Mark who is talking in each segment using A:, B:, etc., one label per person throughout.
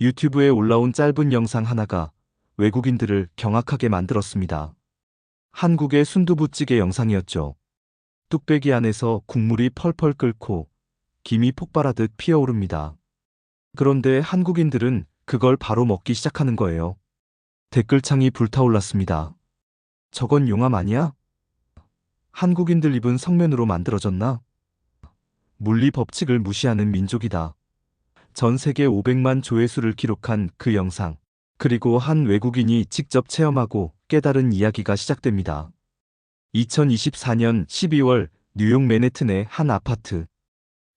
A: 유튜브에 올라온 짧은 영상 하나가 외국인들을 경악하게 만들었습니다. 한국의 순두부찌개 영상이었죠. 뚝배기 안에서 국물이 펄펄 끓고 김이 폭발하듯 피어오릅니다. 그런데 한국인들은 그걸 바로 먹기 시작하는 거예요. 댓글창이 불타올랐습니다. 저건 용암 아니야? 한국인들 입은 성면으로 만들어졌나? 물리 법칙을 무시하는 민족이다. 전 세계 500만 조회수를 기록한 그 영상. 그리고 한 외국인이 직접 체험하고 깨달은 이야기가 시작됩니다. 2024년 12월 뉴욕 맨해튼의 한 아파트.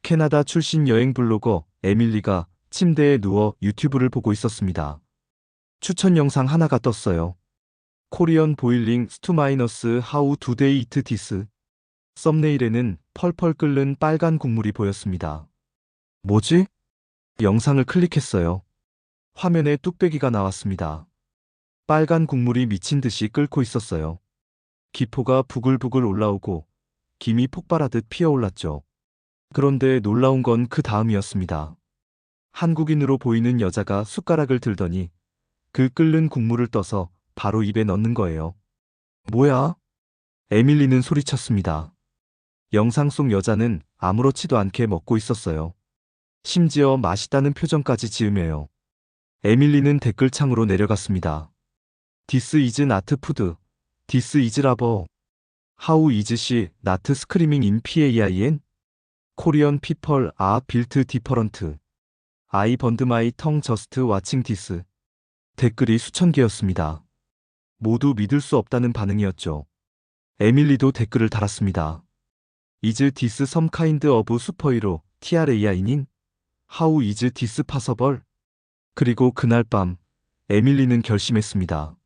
A: 캐나다 출신 여행 블로거 에밀리가 침대에 누워 유튜브를 보고 있었습니다. 추천 영상 하나가 떴어요. 코리안 보일링 스투 마이너스 하우 두 데이 이트 디스. 썸네일에는 펄펄 끓는 빨간 국물이 보였습니다. 뭐지? 영상을 클릭했어요. 화면에 뚝배기가 나왔습니다. 빨간 국물이 미친 듯이 끓고 있었어요. 기포가 부글부글 올라오고 김이 폭발하듯 피어올랐죠. 그런데 놀라운 건 그 다음이었습니다. 한국인으로 보이는 여자가 숟가락을 들더니 그 끓는 국물을 떠서 바로 입에 넣는 거예요. 뭐야? 에밀리는 소리쳤습니다. 영상 속 여자는 아무렇지도 않게 먹고 있었어요. 심지어 맛있다는 표정까지 지으며요. 에밀리는 댓글창으로 내려갔습니다. This is not food. This is rubber. How is she not screaming in pain? Korean people are built different. I burned my tongue just watching this. 댓글이 수천 개였습니다. 모두 믿을 수 없다는 반응이었죠. 에밀리도 댓글을 달았습니다. Is this some kind of superhero TRAI님? How is this possible? 그리고 그날 밤 에밀리는 결심했습니다.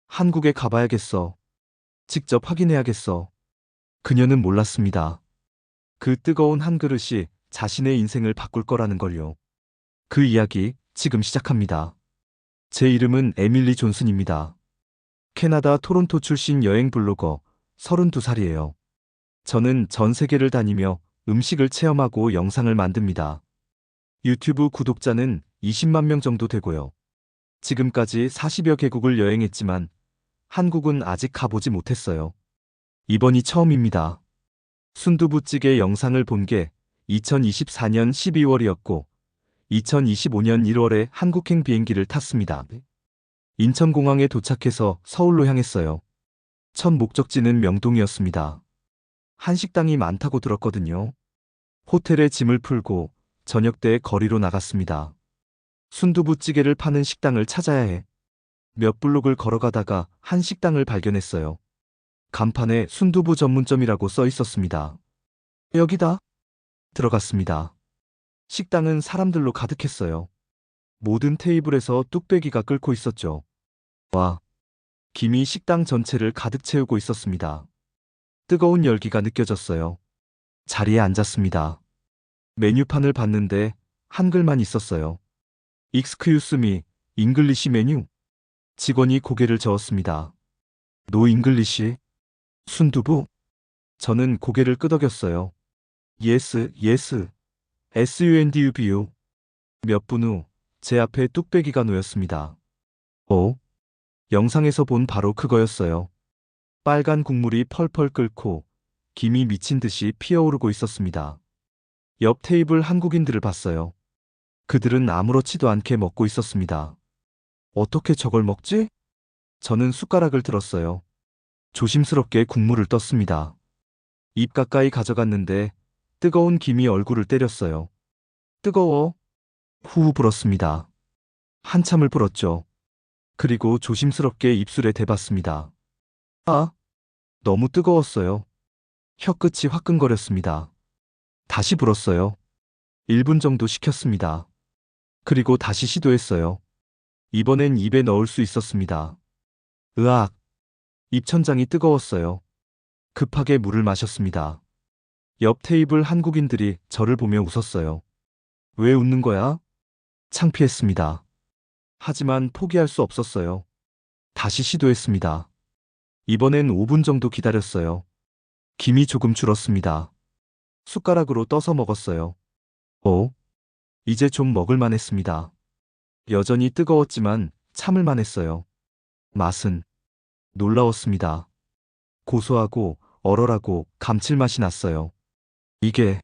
A: 한국에 가봐야겠어. 직접 확인해야겠어. 그녀는 몰랐습니다. 그 뜨거운 한 그릇이 자신의 인생을 바꿀 거라는 걸요. 그 이야기 지금 시작합니다. 제 이름은 에밀리 존슨입니다. 캐나다 토론토 출신 여행 블로거 32살이에요. 저는 전 세계를 다니며 음식을 체험하고 영상을 만듭니다. 유튜브 구독자는 20만 명 정도 되고요. 지금까지 40여 개국을 여행했지만 한국은 아직 가보지 못했어요. 이번이 처음입니다. 순두부찌개 영상을 본 게 2024년 12월이었고 2025년 1월에 한국행 비행기를 탔습니다. 인천공항에 도착해서 서울로 향했어요. 첫 목적지는 명동이었습니다. 한식당이 많다고 들었거든요. 호텔에 짐을 풀고 저녁 때 거리로 나갔습니다. 순두부찌개를 파는 식당을 찾아야 해. 몇 블록을 걸어가다가 한 식당을 발견했어요. 간판에 순두부 전문점이라고 써 있었습니다. 여기다. 들어갔습니다. 식당은 사람들로 가득했어요. 모든 테이블에서 뚝배기가 끓고 있었죠. 와, 김이 식당 전체를 가득 채우고 있었습니다. 뜨거운 열기가 느껴졌어요. 자리에 앉았습니다. 메뉴판을 봤는데 한글만 있었어요. Excuse me, English 메뉴? 직원이 고개를 저었습니다. No English? 순두부? 저는 고개를 끄덕였어요. Yes, yes. SUNDUBU. 몇 분 후 제 앞에 뚝배기가 놓였습니다. 영상에서 본 바로 그거였어요. 빨간 국물이 펄펄 끓고 김이 미친 듯이 피어오르고 있었습니다. 옆 테이블 한국인들을 봤어요. 그들은 아무렇지도 않게 먹고 있었습니다. 어떻게 저걸 먹지? 저는 숟가락을 들었어요. 조심스럽게 국물을 떴습니다. 입 가까이 가져갔는데 뜨거운 김이 얼굴을 때렸어요. 뜨거워. 후후 불었습니다. 한참을 불었죠. 그리고 조심스럽게 입술에 대봤습니다. 아, 너무 뜨거웠어요. 혀끝이 화끈거렸습니다. 다시 불었어요. 1분 정도 식혔습니다. 그리고 다시 시도했어요. 이번엔 입에 넣을 수 있었습니다. 으악! 입천장이 뜨거웠어요. 급하게 물을 마셨습니다. 옆 테이블 한국인들이 저를 보며 웃었어요. 왜 웃는 거야? 창피했습니다. 하지만 포기할 수 없었어요. 다시 시도했습니다. 이번엔 5분 정도 기다렸어요. 김이 조금 줄었습니다. 숟가락으로 떠서 먹었어요. 이제 좀 먹을만 했습니다. 여전히 뜨거웠지만 참을만 했어요. 맛은 놀라웠습니다. 고소하고 얼얼하고 감칠맛이 났어요. 이게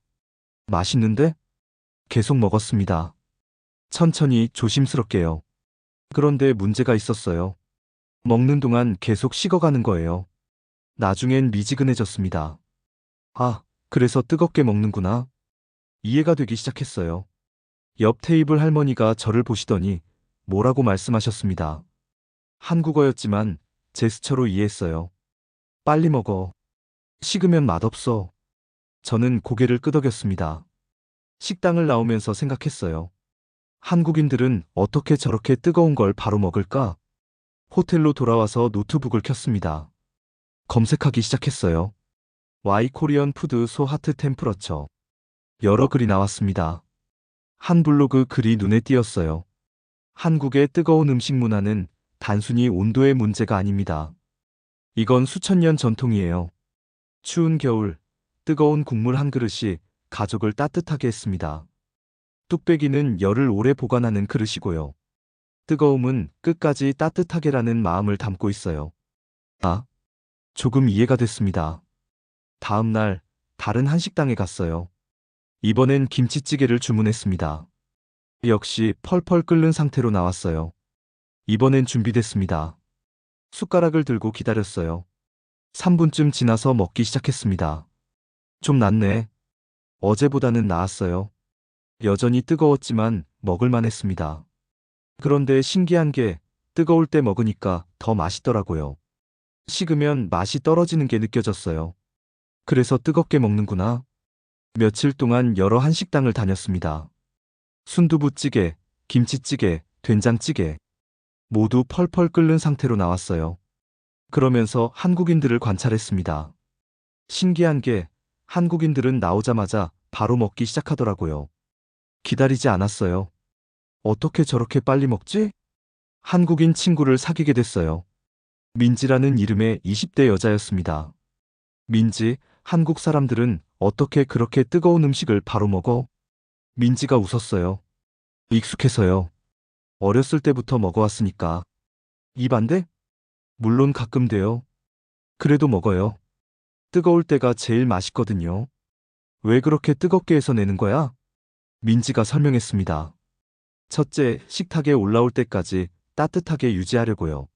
A: 맛있는데? 계속 먹었습니다. 천천히 조심스럽게요. 그런데 문제가 있었어요. 먹는 동안 계속 식어가는 거예요. 나중엔 미지근해졌습니다. 아, 그래서 뜨겁게 먹는구나. 이해가 되기 시작했어요. 옆 테이블 할머니가 저를 보시더니 뭐라고 말씀하셨습니다. 한국어였지만 제스처로 이해했어요. 빨리 먹어. 식으면 맛없어. 저는 고개를 끄덕였습니다. 식당을 나오면서 생각했어요. 한국인들은 어떻게 저렇게 뜨거운 걸 바로 먹을까? 호텔로 돌아와서 노트북을 켰습니다. 검색하기 시작했어요. 와이 코리언 푸드 소 하트 템프러처. 여러 글이 나왔습니다. 한 블로그 글이 눈에 띄었어요. 한국의 뜨거운 음식 문화는 단순히 온도의 문제가 아닙니다. 이건 수천 년 전통이에요. 추운 겨울, 뜨거운 국물 한 그릇이 가족을 따뜻하게 했습니다. 뚝배기는 열을 오래 보관하는 그릇이고요. 뜨거움은 끝까지 따뜻하게라는 마음을 담고 있어요. 아, 조금 이해가 됐습니다. 다음 날, 다른 한식당에 갔어요. 이번엔 김치찌개를 주문했습니다. 역시 펄펄 끓는 상태로 나왔어요. 이번엔 준비됐습니다. 숟가락을 들고 기다렸어요. 3분쯤 지나서 먹기 시작했습니다. 좀 낫네. 어제보다는 나았어요. 여전히 뜨거웠지만 먹을만 했습니다. 그런데 신기한 게 뜨거울 때 먹으니까 더 맛있더라고요. 식으면 맛이 떨어지는 게 느껴졌어요. 그래서 뜨겁게 먹는구나. 며칠 동안 여러 한식당을 다녔습니다. 순두부찌개, 김치찌개, 된장찌개. 모두 펄펄 끓는 상태로 나왔어요. 그러면서 한국인들을 관찰했습니다. 신기한 게 한국인들은 나오자마자 바로 먹기 시작하더라고요. 기다리지 않았어요. 어떻게 저렇게 빨리 먹지? 한국인 친구를 사귀게 됐어요. 민지라는 이름의 20대 여자였습니다. 민지, 한국 사람들은 어떻게 그렇게 뜨거운 음식을 바로 먹어? 민지가 웃었어요. 익숙해서요. 어렸을 때부터 먹어왔으니까. 입 안 돼? 물론 가끔 돼요. 그래도 먹어요. 뜨거울 때가 제일 맛있거든요. 왜 그렇게 뜨겁게 해서 내는 거야? 민지가 설명했습니다. 첫째, 식탁에 올라올 때까지 따뜻하게 유지하려고요.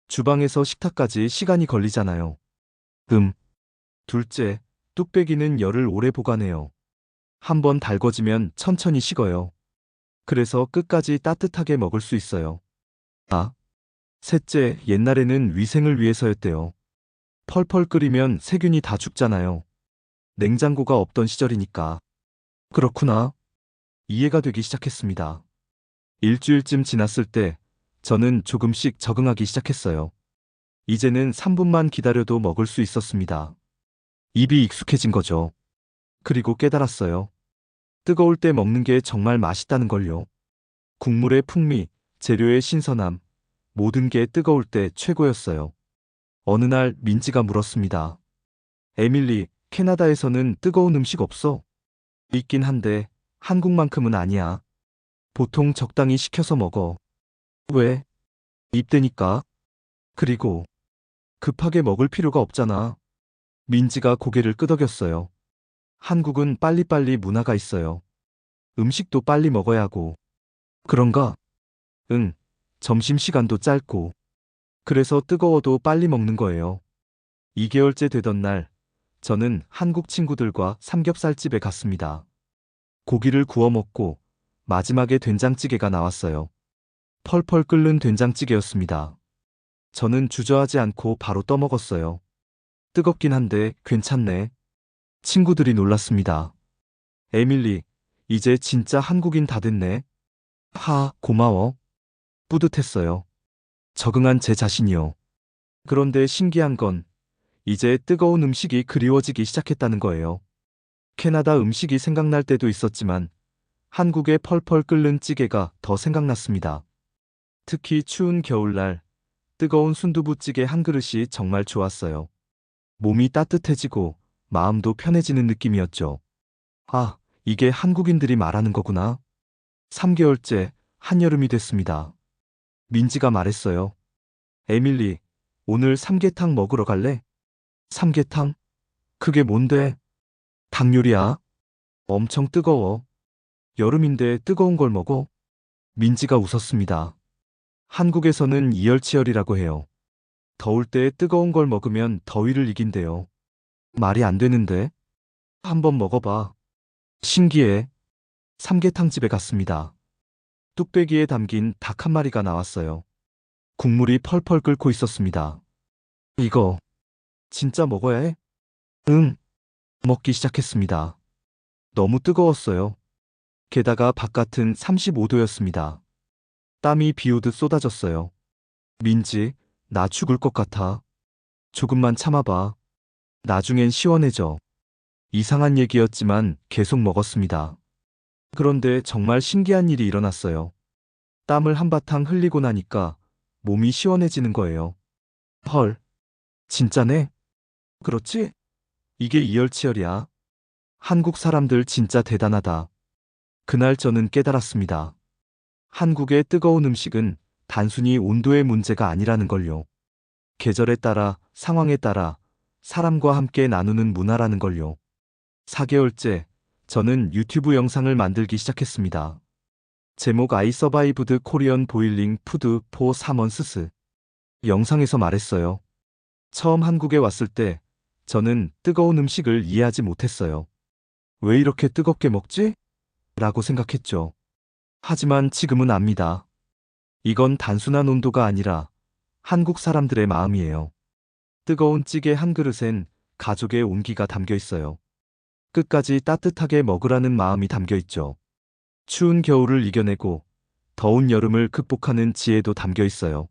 A: 주방에서 식탁까지 시간이 걸리잖아요. 둘째, 뚝배기는 열을 오래 보관해요. 한번 달궈지면 천천히 식어요. 그래서 끝까지 따뜻하게 먹을 수 있어요. 아, 셋째, 옛날에는 위생을 위해서였대요. 펄펄 끓이면 세균이 다 죽잖아요. 냉장고가 없던 시절이니까. 그렇구나. 이해가 되기 시작했습니다. 일주일쯤 지났을 때 저는 조금씩 적응하기 시작했어요. 이제는 3분만 기다려도 먹을 수 있었습니다. 입이 익숙해진 거죠. 그리고 깨달았어요. 뜨거울 때 먹는 게 정말 맛있다는 걸요. 국물의 풍미, 재료의 신선함, 모든 게 뜨거울 때 최고였어요. 어느 날 민지가 물었습니다. 에밀리, 캐나다에서는 뜨거운 음식 없어? 있긴 한데 한국만큼은 아니야. 보통 적당히 식혀서 먹어. 왜? 입대니까. 그리고 급하게 먹을 필요가 없잖아. 민지가 고개를 끄덕였어요. 한국은 빨리빨리 문화가 있어요. 음식도 빨리 먹어야 하고. 그런가? 응. 점심시간도 짧고. 그래서 뜨거워도 빨리 먹는 거예요. 2개월째 되던 날, 저는 한국 친구들과 삼겹살집에 갔습니다. 고기를 구워 먹고 마지막에 된장찌개가 나왔어요. 펄펄 끓는 된장찌개였습니다. 저는 주저하지 않고 바로 떠먹었어요. 뜨겁긴 한데 괜찮네. 친구들이 놀랐습니다. 에밀리, 이제 진짜 한국인 다 됐네. 고마워. 뿌듯했어요. 적응한 제 자신이요. 그런데 신기한 건 이제 뜨거운 음식이 그리워지기 시작했다는 거예요. 캐나다 음식이 생각날 때도 있었지만 한국의 펄펄 끓는 찌개가 더 생각났습니다. 특히 추운 겨울날 뜨거운 순두부찌개 한 그릇이 정말 좋았어요. 몸이 따뜻해지고 마음도 편해지는 느낌이었죠. 아, 이게 한국인들이 말하는 거구나. 3개월째 한여름이 됐습니다. 민지가 말했어요. 에밀리, 오늘 삼계탕 먹으러 갈래? 삼계탕? 그게 뭔데? 닭 요리야. 엄청 뜨거워. 여름인데 뜨거운 걸 먹어? 민지가 웃었습니다. 한국에서는 이열치열이라고 해요. 더울 때 뜨거운 걸 먹으면 더위를 이긴대요. 말이 안 되는데? 한번 먹어봐. 신기해. 삼계탕 집에 갔습니다. 뚝배기에 담긴 닭 한 마리가 나왔어요. 국물이 펄펄 끓고 있었습니다. 이거 진짜 먹어야 해? 응. 먹기 시작했습니다. 너무 뜨거웠어요. 게다가 바깥은 35도였습니다. 땀이 비 오듯 쏟아졌어요. 민지, 나 죽을 것 같아. 조금만 참아봐. 나중엔 시원해져. 이상한 얘기였지만 계속 먹었습니다. 그런데 정말 신기한 일이 일어났어요. 땀을 한바탕 흘리고 나니까 몸이 시원해지는 거예요. 헐, 진짜네? 그렇지? 이게 이열치열이야. 한국 사람들 진짜 대단하다. 그날 저는 깨달았습니다. 한국의 뜨거운 음식은 단순히 온도의 문제가 아니라는 걸요. 계절에 따라, 상황에 따라 사람과 함께 나누는 문화라는 걸요. 4개월째, 저는 유튜브 영상을 만들기 시작했습니다. 제목 I survived Korean boiling food for 3months. 영상에서 말했어요. 처음 한국에 왔을 때 저는 뜨거운 음식을 이해하지 못했어요. 왜 이렇게 뜨겁게 먹지? 라고 생각했죠. 하지만 지금은 압니다. 이건 단순한 온도가 아니라 한국 사람들의 마음이에요. 뜨거운 찌개 한 그릇엔 가족의 온기가 담겨 있어요. 끝까지 따뜻하게 먹으라는 마음이 담겨 있죠. 추운 겨울을 이겨내고 더운 여름을 극복하는 지혜도 담겨 있어요.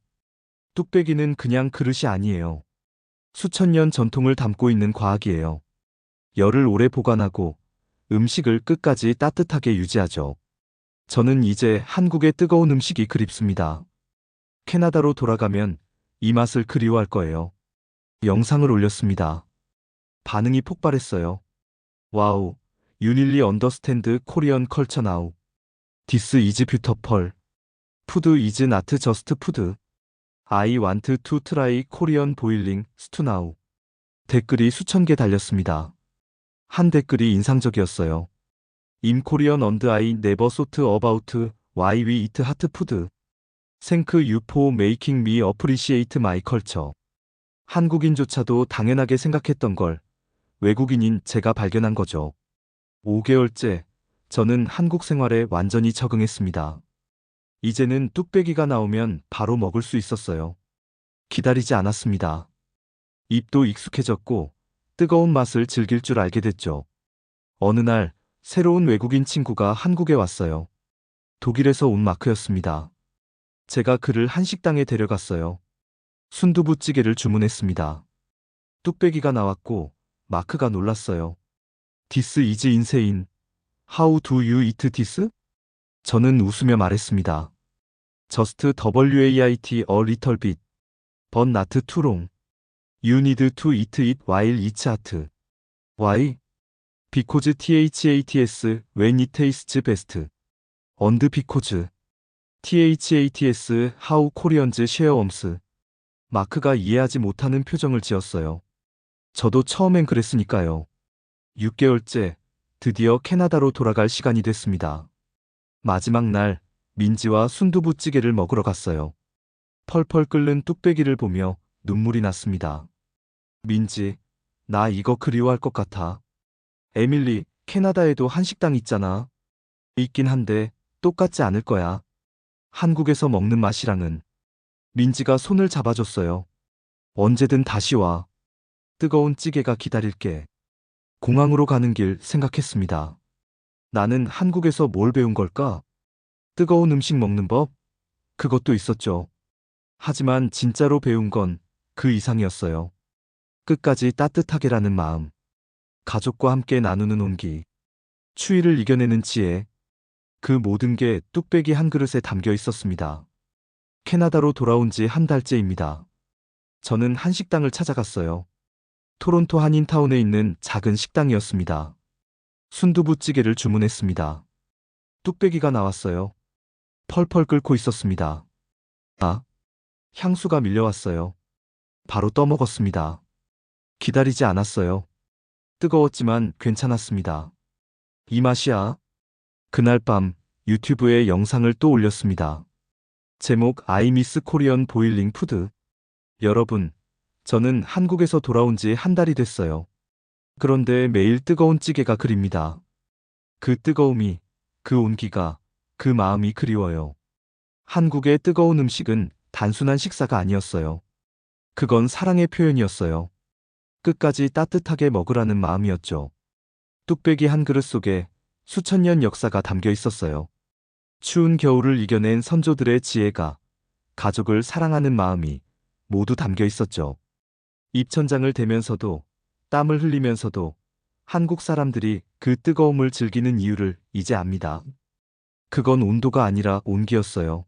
A: 뚝배기는 그냥 그릇이 아니에요. 수천 년 전통을 담고 있는 과학이에요. 열을 오래 보관하고 음식을 끝까지 따뜻하게 유지하죠. 저는 이제 한국의 뜨거운 음식이 그립습니다. 캐나다로 돌아가면 이 맛을 그리워할 거예요. 영상을 올렸습니다. 반응이 폭발했어요. 와우, you really understand Korean culture now. This is beautiful. Food is not just food. I want to try Korean boiling stew now. 댓글이 수천 개 달렸습니다. 한 댓글이 인상적이었어요. In Korean and I never thought about why we eat hot food. Thank you for making me appreciate my culture. 한국인조차도 당연하게 생각했던 걸 외국인인 제가 발견한 거죠. 5개월째, 저는 한국 생활에 완전히 적응했습니다. 이제는 뚝배기가 나오면 바로 먹을 수 있었어요. 기다리지 않았습니다. 입도 익숙해졌고 뜨거운 맛을 즐길 줄 알게 됐죠. 어느 날 새로운 외국인 친구가 한국에 왔어요. 독일에서 온 마크였습니다. 제가 그를 한식당에 데려갔어요. 순두부찌개를 주문했습니다. 뚝배기가 나왔고 마크가 놀랐어요. This is insane. How do you eat this? 저는 웃으며 말했습니다. Just wait a little bit. But not too long. You need to eat it while it's hot. Why? Because THATS when it tastes best. And because THATS how Koreans share warmth. 마크가 이해하지 못하는 표정을 지었어요. 저도 처음엔 그랬으니까요. 6개월째, 드디어 캐나다로 돌아갈 시간이 됐습니다. 마지막 날, 민지와 순두부찌개를 먹으러 갔어요. 펄펄 끓는 뚝배기를 보며 눈물이 났습니다. 민지, 나 이거 그리워할 것 같아. 에밀리, 캐나다에도 한식당 있잖아. 있긴 한데 똑같지 않을 거야. 한국에서 먹는 맛이랑은. 민지가 손을 잡아줬어요. 언제든 다시 와. 뜨거운 찌개가 기다릴게. 공항으로 가는 길 생각했습니다. 나는 한국에서 뭘 배운 걸까? 뜨거운 음식 먹는 법? 그것도 있었죠. 하지만 진짜로 배운 건 그 이상이었어요. 끝까지 따뜻하게라는 마음. 가족과 함께 나누는 온기. 추위를 이겨내는 지혜. 그 모든 게 뚝배기 한 그릇에 담겨 있었습니다. 캐나다로 돌아온 지 한 달째입니다. 저는 한식당을 찾아갔어요. 토론토 한인타운에 있는 작은 식당이었습니다. 순두부찌개를 주문했습니다. 뚝배기가 나왔어요. 펄펄 끓고 있었습니다. 아, 향수가 밀려왔어요. 바로 떠먹었습니다. 기다리지 않았어요. 뜨거웠지만 괜찮았습니다. 이 맛이야. 그날 밤 유튜브에 영상을 또 올렸습니다. 제목 I miss Korean boiling food. 여러분, 저는 한국에서 돌아온 지 한 달이 됐어요. 그런데 매일 뜨거운 찌개가 그립니다. 그 뜨거움이, 그 온기가, 그 마음이 그리워요. 한국의 뜨거운 음식은 단순한 식사가 아니었어요. 그건 사랑의 표현이었어요. 끝까지 따뜻하게 먹으라는 마음이었죠. 뚝배기 한 그릇 속에 수천 년 역사가 담겨 있었어요. 추운 겨울을 이겨낸 선조들의 지혜가, 가족을 사랑하는 마음이 모두 담겨 있었죠. 입천장을 대면서도, 땀을 흘리면서도 한국 사람들이 그 뜨거움을 즐기는 이유를 이제 압니다. 그건 온도가 아니라 온기였어요.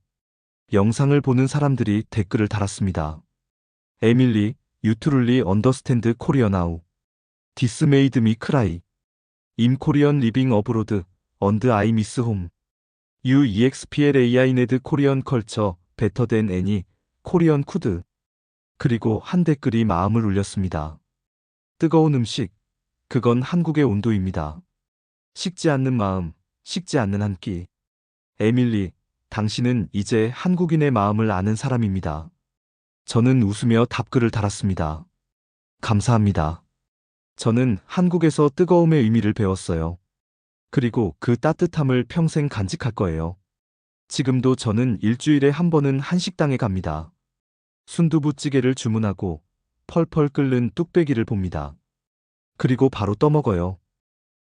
A: 영상을 보는 사람들이 댓글을 달았습니다. 에밀리, you truly understand Korea now. This made me cry. I'm Korean living abroad, and I miss home. You explained Korean culture better than any Korean could. 그리고 한 댓글이 마음을 울렸습니다. 뜨거운 음식, 그건 한국의 온도입니다. 식지 않는 마음, 식지 않는 한 끼. 에밀리, 당신은 이제 한국인의 마음을 아는 사람입니다. 저는 웃으며 답글을 달았습니다. 감사합니다. 저는 한국에서 뜨거움의 의미를 배웠어요. 그리고 그 따뜻함을 평생 간직할 거예요. 지금도 저는 일주일에 한 번은 한식당에 갑니다. 순두부찌개를 주문하고 펄펄 끓는 뚝배기를 봅니다. 그리고 바로 떠먹어요.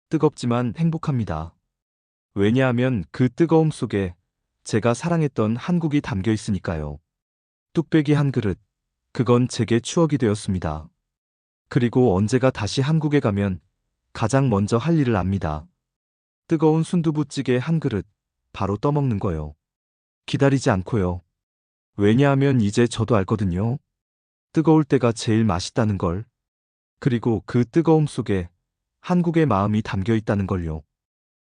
A: 뜨겁지만 행복합니다. 왜냐하면 그 뜨거움 속에 제가 사랑했던 한국이 담겨 있으니까요. 뚝배기 한 그릇, 그건 제게 추억이 되었습니다. 그리고 언제가 다시 한국에 가면 가장 먼저 할 일을 압니다. 뜨거운 순두부찌개 한 그릇, 바로 떠먹는 거요. 기다리지 않고요. 왜냐하면 이제 저도 알거든요. 뜨거울 때가 제일 맛있다는 걸. 그리고 그 뜨거움 속에 한국의 마음이 담겨 있다는 걸요.